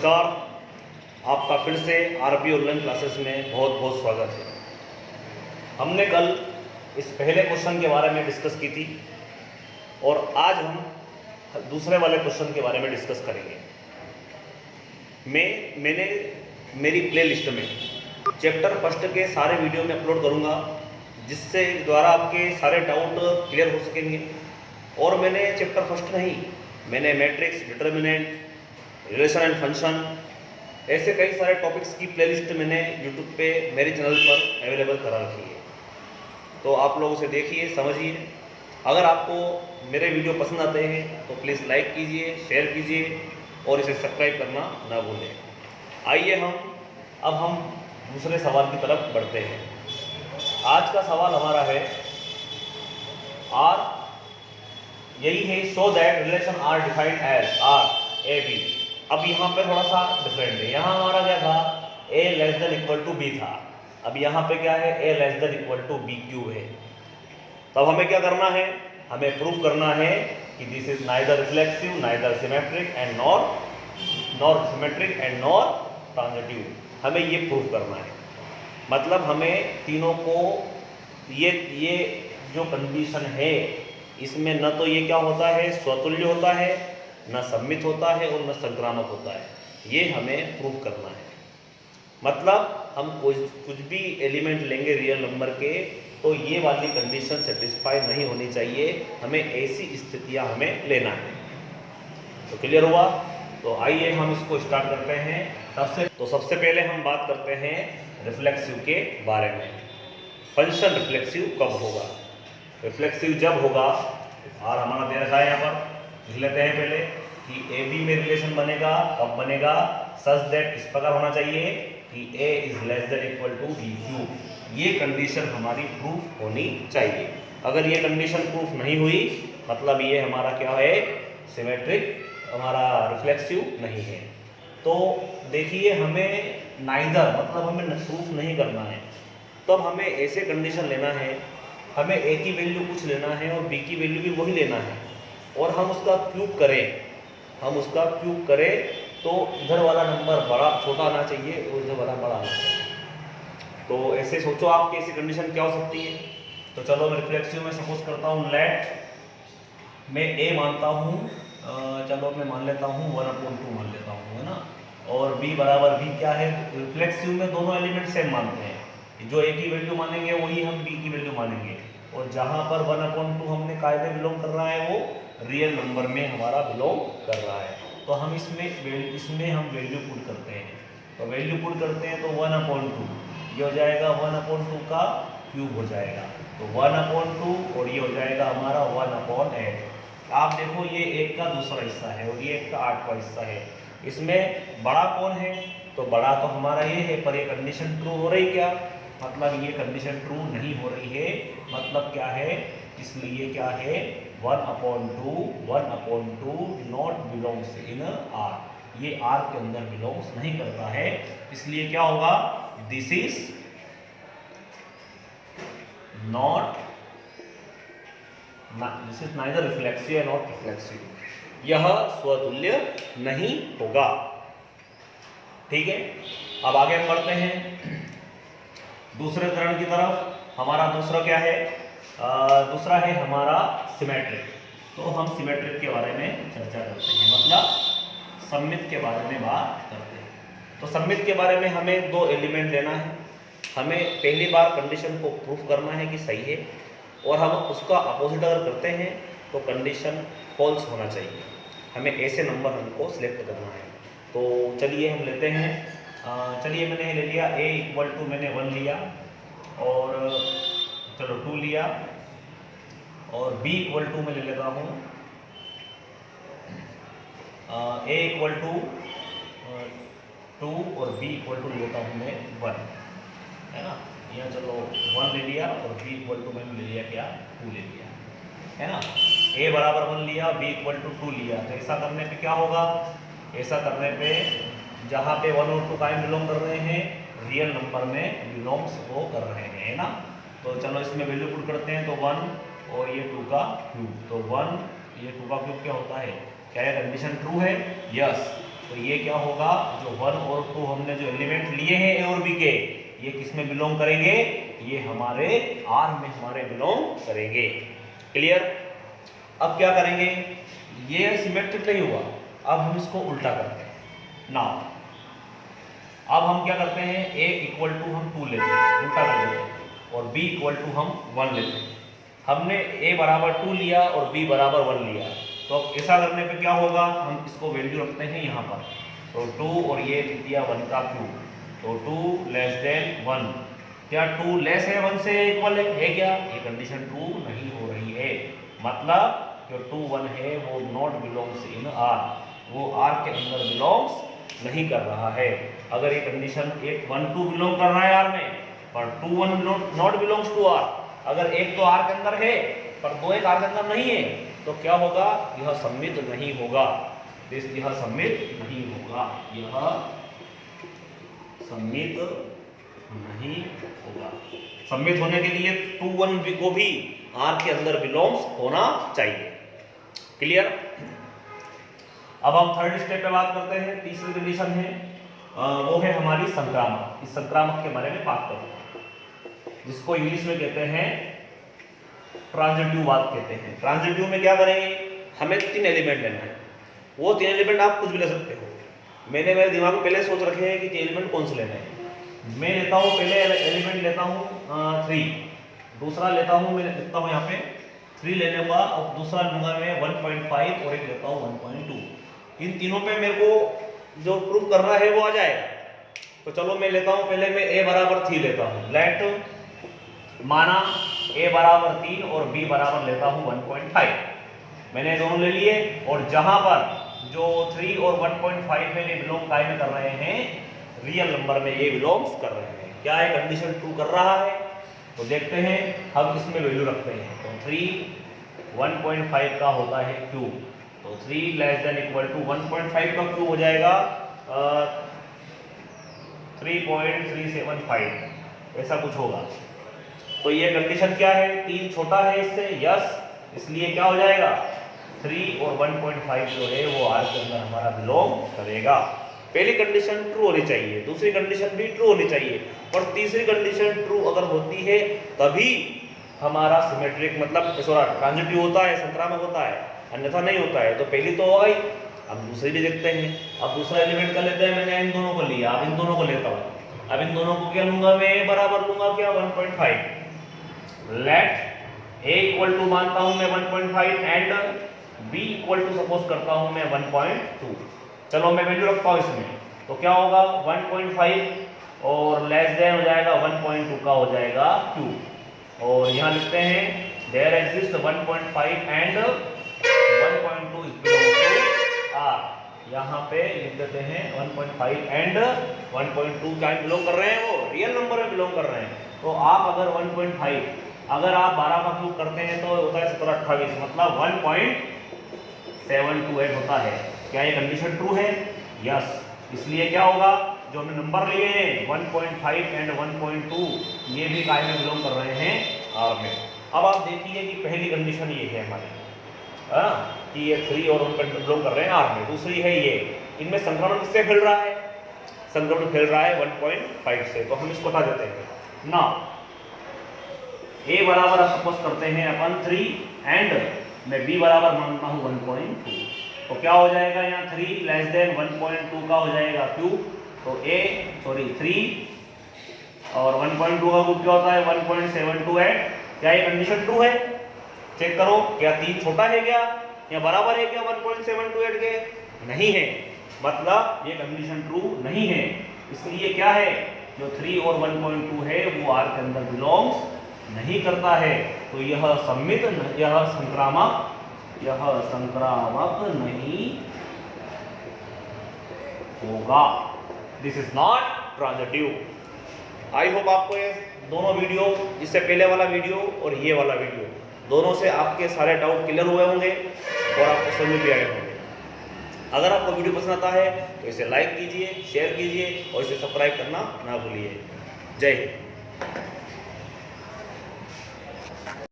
नमस्कार, आपका फिर से आरपी ऑनलाइन क्लासेस में बहुत बहुत स्वागत है। हमने कल इस पहले क्वेश्चन के बारे में डिस्कस की थी और आज हम दूसरे वाले क्वेश्चन के बारे में डिस्कस करेंगे। मैंने मेरी प्लेलिस्ट में चैप्टर फर्स्ट के सारे वीडियो में अपलोड करूंगा, जिससे द्वारा आपके सारे डाउट क्लियर हो सकेंगे। और मैंने चैप्टर फर्स्ट नहीं, मैंने matrix, determinant, relation and function, ऐसे कई सारे टॉपिक्स की प्लेलिस्ट मैंने यूट्यूब पे मेरे चैनल पर अवेलेबल करा रखी है। तो आप लोग उसे देखिए, समझिए। अगर आपको मेरे वीडियो पसंद आते हैं तो प्लीज़ लाइक कीजिए, शेयर कीजिए और इसे सब्सक्राइब करना ना भूलें। आइए अब हम दूसरे सवाल की तरफ बढ़ते हैं। आज का सवाल हमारा है आर, यही है, show that relation R defined as R A B. अब यहाँ पे थोड़ा सा डिफरेंट है। यहाँ हमारा क्या था, a less than equal to B था। अब यहाँ पे क्या है, a less than equal to B cube है। तब हमें क्या करना है, हमें प्रूफ करना है कि this is neither reflexive, neither symmetric and nor symmetric and nor transitive. हमें ये प्रूफ करना है। मतलब हमें तीनों को ये जो कंडीशन है, इसमें न तो ये क्या होता है, स्वतुल्य होता है, न सम्मित होता है और न संक्रामक होता है। ये हमें प्रूव करना है। मतलब हम कुछ भी एलिमेंट लेंगे रियल नंबर के, तो ये वाली कंडीशन सेटिस्फाई नहीं होनी चाहिए। हमें ऐसी स्थितियां हमें लेना है। तो क्लियर हुआ? तो आइए हम इसको स्टार्ट करते हैं। सबसे पहले हम बात करते हैं रिफ्लेक्सिव के बारे में। फंक्शन रिफ्लेक्सिव कब होगा? रिफ्लेक्सिव जब होगा, और हमारा दे रखा है यहाँ पर, लिख लेते हैं पहले कि ए बी में रिलेशन बनेगा। कब बनेगा? सच दैट, इस प्रकार होना चाहिए कि a is less than equal to B cube. ये कंडीशन हमारी प्रूफ होनी चाहिए। अगर ये कंडीशन प्रूफ नहीं हुई, मतलब ये हमारा क्या है, सिमेट्रिक, हमारा रिफ्लेक्सिव नहीं है। तो देखिए, हमें नाइदर, मतलब हमें प्रूफ नहीं करना है। तब हमें ऐसे कंडीशन लेना है, हमें a की वैल्यू कुछ लेना है और b की वैल्यू भी वही लेना है, और हम उसका क्यूब करें तो इधर वाला नंबर बड़ा छोटा आना चाहिए और इधर वाला बड़ा आना चाहिए। तो ऐसे सोचो आप कि ऐसी कंडीशन क्या हो सकती है। तो चलो मैं रिफ्लेक्सिव में सपोज करता हूँ, लेट मैं a मानता हूँ, चलो मैं मान लेता हूँ 1/2 मान लेता हूँ, है ना। और b बराबर b क्या है, रिफ्लेक्सिव में दोनों एलिमेंट सेम मानते हैं। जो a की वैल्यू मानेंगे वही हम b की वैल्यू मानेंगे। और जहाँ पर 1/2 हमने काय में बिलोंग कर रहा है, वो रियल नंबर में हमारा बिलोंग कर रहा है। तो हम इसमें हम वैल्यू पुट करते हैं। तो वैल्यू पुट करते हैं तो 1/2 ये हो जाएगा 1/2 का क्यूब हो जाएगा। तो 1/2 और ये हो जाएगा हमारा 1/8। आप देखो, ये 1 का दूसरा हिस्सा है और ये 1 का 8वां हिस्सा है। इसमें बड़ा कौन है? तो बड़ा तो हमारा ये है, पर ये कंडीशन ट्रू हो रही क्या? मतलब ये कंडीशन ट्रू नहीं हो रही है। मतलब क्या है, इसलिए क्या है, 1/2 नॉट बिलोंग्स इन आर। ये आर के अंदर बिलोंग्स नहीं करता है। इसलिए क्या होगा, this is neither reflexive and not reflexive. यह स्वतुल्य नहीं होगा। ठीक है, अब आगे हम बढ़ते हैं दूसरे उदाहरण की तरफ। हमारा दूसरा क्या है, दूसरा है हमारा सिमेट्रिक। तो हम सिमेट्रिक के बारे में चर्चा करते हैं, मतलब सममित के बारे में बात करते हैं। तो सममित के बारे में हमें 2 एलिमेंट लेना है। हमें पहली बार कंडीशन को प्रूफ करना है कि सही है, और हम उसका अपोजिट अगर करते हैं तो कंडीशन फॉल्स होना चाहिए। हमें ऐसे नंबर हमको सिलेक्ट करना है। तो चलिए हम लेते हैं, चलिए मैंने ले लिया a इक्वल टू, मैंने 1 लिया, और चलो 2 लिया, और b इक्वल टू मैं ले लेता हूँ a इक्वल टू 2 और b इक्वल टू लेता हूँ मैं 1, है ना। यहाँ चलो 1 ले लिया और b इक्वल टू मैंने ले लिया क्या, 2 ले लिया, है ना। a बराबर 1 लिया, b इक्वल टू 2 लिया। तो ऐसा करने पे क्या होगा, ऐसा करने पे जहाँ पे 1 और 2 कायम बिलोंग कर रहे हैं, रियल नंबर में बिलोंग्स वो कर रहे हैं, है ना। तो चलो इसमें वैल्यू पुट करते हैं। तो 1 और ये 2 का क्यूब, तो 1 ये 2 का क्यूब क्या होता है, क्या ये कंडीशन ट्रू है? यस। तो ये क्या होगा, जो 1 और 2 हमने जो एलिमेंट लिए हैं ए और बी के, ये किस में बिलोंग करेंगे, ये हमारे आर में हमारे बिलोंग करेंगे। क्लियर। अब क्या करेंगे, ये सिमेट्रिक नहीं हुआ, अब हम इसको उल्टा करते हैं ना। अब हम क्या करते हैं, a इक्वल टू हम 2 लेते हैं, उल्टा कर देते हैं, और b इक्वल टू हम 1 लेते हैं। हमने a बराबर 2 लिया और b बराबर 1 लिया, तो अब ऐसा करने पे क्या होगा, हम इसको वैल्यू रखते हैं यहाँ पर, तो 2 और ये दिया 1 का क्यूब, तो 2 लेस देन 1। क्या 2 लेस है 1 से इक्वल है क्या, ये कंडीशन ट्रू नहीं हो रही है, मतलब जो 2 1 है वो नॉट बिलोंग्स इन आर, वो आर के अंदर बिलोंग्स नहीं कर रहा है। अगर ये कंडीशन 1 1 2 बिलोंग कर रहा है आर में, पर 2 1 नॉट बिलोंग्स टू आर, अगर एक तो आर के अंदर है पर 2 एक आर के अंदर नहीं है, तो क्या होगा, यह सम्मित नहीं होगा, यह सम्मित नहीं होगा, यह सम्मित नहीं होगा। सम्मित होने के लिए 2 1 को भी आर के अंदर बिलोंग्स होना चाहिए। क्लियर। अब हम थर्ड स्टेप पे बात करते हैं। तीसरी कंडीशन है वो है हमारी संक्रामक। इस संक्रामक के बारे में बात करें, जिसको इंग्लिश में कहते हैं ट्रांजिटिव बात कहते हैं। ट्रांजिटिव में क्या करेंगे, हमें 3 एलिमेंट लेना है, वो 3 एलिमेंट आप कुछ भी ले सकते हो। मैंने मेरे दिमाग में पहले सोच रखे हैं कि 3 एलिमेंट कौन से लेने हैं। मैं लेता हूँ, पहले एलिमेंट लेता हूँ 3, दूसरा लेता हूँ, मैं लिखता हूँ यहाँ पे 3 लेने का, और दूसरा लूंगा मैं 1.5 और एक लेता हूँ 1.2। इन तीनों पे मेरे को जो प्रूफ करना है वो आ जाएगा। तो चलो मैं लेता हूँ, पहले मैं a बराबर 3 लेता हूँ, लेट माना a बराबर 3 और b बराबर लेता हूँ 1.5। मैंने दोनों ले लिए, और जहां पर जो 3 और 1.5 में बिलोंग काय में कर रहे हैं, रियल नंबर में ये बिलोंग्स कर रहे हैं। क्या है, कंडीशन ट्रू कर रहा है। तो देखते हैं हम इसमें वैल्यू रखते हैं, तो 3 1.5 का होता है क्यूब, तो 3 लेस देन इक्वल टू 1.5 का क्यूब हो जाएगा 3.375, ऐसा कुछ होगा। तो ये कंडीशन क्या है, 3 छोटा है इससे, यस, इसलिए क्या हो जाएगा 3 और 1.5 जो है वो आर के अंदर हमारा बिलोंग करेगा। पहली कंडीशन ट्रू होनी चाहिए, दूसरी कंडीशन भी ट्रू होनी चाहिए, और तीसरी कंडीशन ट्रू अगर होती है तभी हमारा सिमेट्रिक मतलब ट्रांजिटिव होता है, संक्रामक होता है, अन्यथा नहीं होता है। तो पहली तो हो गई, अब दूसरी भी देखते हैं। अब दूसरा एलिमेंट का लेते हैं, मैंने इन दोनों को लिया, अब इन दोनों को लेता हूँ। अब इन दोनों को क्या लूंगा मैं, बराबर लूंगा क्या 1.5। लेट a इक्वल टू मानता हूं मैं 1.5 and b equal to suppose करता हूं मैं 1.2। चलो मैं वैल्यू रखता हूं इसमें, तो क्या होगा 1.5 और लेस देन हो जाएगा 1.2 का हो जाएगा क्यूब, और यहाँ लिखते हैं there exist 1.5 and 1.2 is belong to R. यहाँ पे लिख देते हैं 1.5 एंड 1.2 क्या बिलोंग कर रहे हैं, वो रियल नंबर में बिलोंग कर रहे हैं। तो आप अगर 1.5 अगर आप 12 का क्यूब करते हैं तो होता है 1728, मतलब 1.728 होता है। क्या ये कंडीशन ट्रू है, यस। इसलिए क्या होगा, जो हमने नंबर लिए हैं 1.5 एंड 1.2 ये भी काय में बिलोंग कर रहे हैं, आर में। अब आप देखिए कि पहली कंडीशन ये है हमारी, कि ये 3 और 1 बिलोंग कर रहे हैं आर में। दूसरी है ये, इनमें संक्रमण किससे फैल रहा है, संक्रमण फैल रहा है 1.5 से, तो हम इसको बता देते हैं ना। a बराबर सपोज करते हैं अपन 3 एंड मैं b बराबर मानता हूँ 1.2, तो क्या हो जाएगा यहाँ 3 लेस देन 1.2 का हो जाएगा क्यूब, तो 3 और 1.2 का क्यूब क्या होता है 1.728। क्या ये कंडीशन ट्रू है, चेक करो, क्या 3 छोटा है क्या या बराबर है क्या 1.728 के, नहीं है, मतलब ये कंडीशन ट्रू नहीं है। इसलिए क्या है, जो 3 और 1.2 है वो आर के अंदर बिलोंग्स नहीं करता है, तो यह सम्मित, यह संक्रामक नहीं होगा। This is not transitive. I hope आपको ये दोनों वीडियो, जिससे पहले वाला वीडियो और ये वाला वीडियो, दोनों से आपके सारे डाउट क्लियर हुए होंगे और आपको समझ भी आए होंगे। अगर आपको वीडियो पसंद आता है तो इसे लाइक कीजिए, शेयर कीजिए और इसे सब्सक्राइब करना ना भूलिए। जय हिंद।